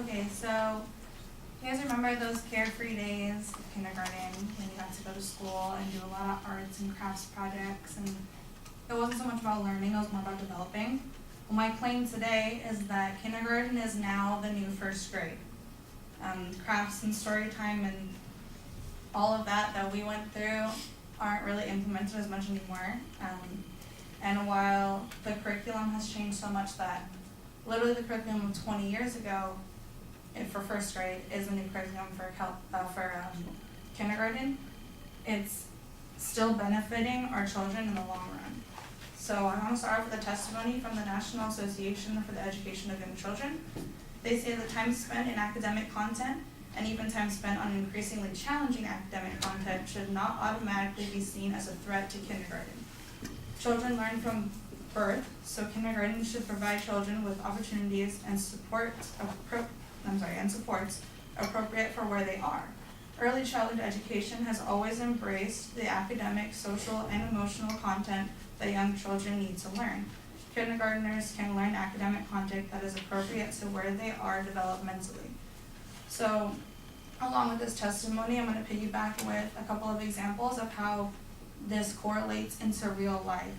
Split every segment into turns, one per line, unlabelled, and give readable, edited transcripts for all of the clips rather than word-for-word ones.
Okay, so you guys remember those carefree days of kindergarten when you got to go to school and do a lot of arts and crafts projects, and it wasn't so much about learning, it was more about developing? Well, my claim today is that kindergarten is now the new first grade. Crafts and story time and all of that we went through aren't really implemented as much anymore. And while the curriculum has changed so much that literally the curriculum of 20 years ago for first grade is a new curriculum for kindergarten, it's still benefiting our children in the long run. So I want to start off with a testimony from the National Association for the Education of Young Children. They say that time spent in academic content and even time spent on increasingly challenging academic content should not automatically be seen as a threat to kindergarten. Children learn from birth, so kindergarten should provide children with opportunities and supports appropriate for where they are. Early childhood education has always embraced the academic, social, and emotional content that young children need to learn. Kindergartners can learn academic content that is appropriate to where they are developmentally. So, along with this testimony, I'm going to piggyback with a couple of examples of how this correlates into real life.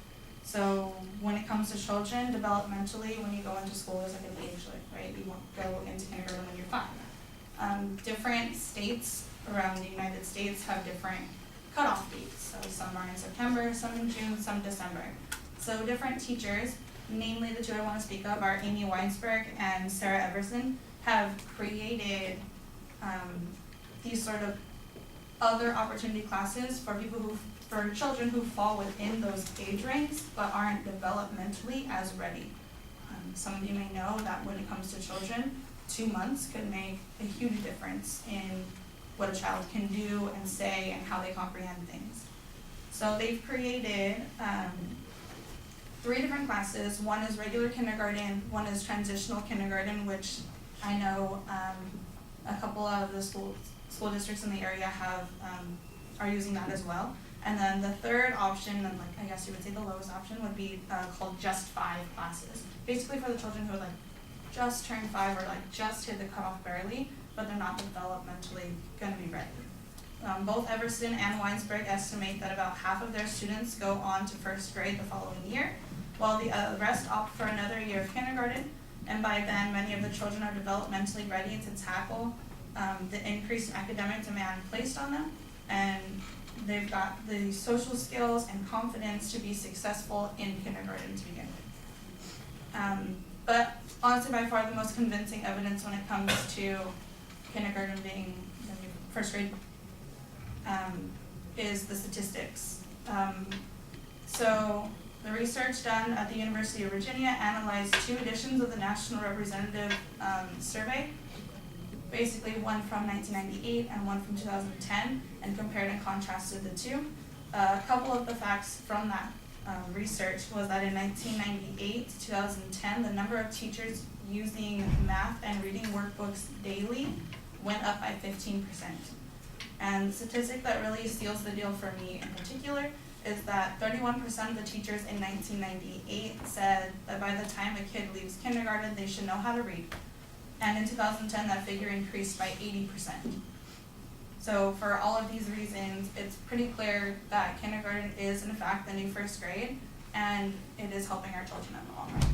So, when it comes to children, developmentally, when you go into school, there's like an age limit, right? You won't go into kindergarten when you're 5. Different states around the United States have different cutoff dates. So some are in September, some in June, some December. So different teachers, namely the two I want to speak of are Amy Weinsberg and Sarah Everson, have created these sort of other opportunity classes for children who fall within those age ranks but aren't developmentally as ready. Some of you may know that when it comes to children, 2 months could make a huge difference in what a child can do and say and how they comprehend things. So they've created 3 different classes. One is regular kindergarten, one is transitional kindergarten, which I know a couple of the school districts in the area are using that as well. And then the third option, and I guess you would say the lowest option, would be called Just 5 classes. Basically for the children who just turned 5 or just hit the cutoff barely, but they're not developmentally going to be ready. Both Everson and Weinsberg estimate that about half of their students go on to first grade the following year, while the rest opt for another year of kindergarten, and by then many of the children are developmentally ready to tackle the increased academic demand placed on them, and they've got the social skills and confidence to be successful in kindergarten to begin with. But honestly, by far the most convincing evidence when it comes to kindergarten being the new first grade is the statistics. So the research done at the University of Virginia analyzed 2 editions of the National Representative Survey, basically one from 1998 and one from 2010, and compared and contrasted the 2. A couple of the facts from that research was that in 1998 to 2010, the number of teachers using math and reading workbooks daily went up by 15%. And the statistic that really seals the deal for me in particular is that 31% of the teachers in 1998 said that by the time a kid leaves kindergarten, they should know how to read. And in 2010, that figure increased by 80%. So for all of these reasons, it's pretty clear that kindergarten is in fact the new first grade, and it is helping our children in the long run.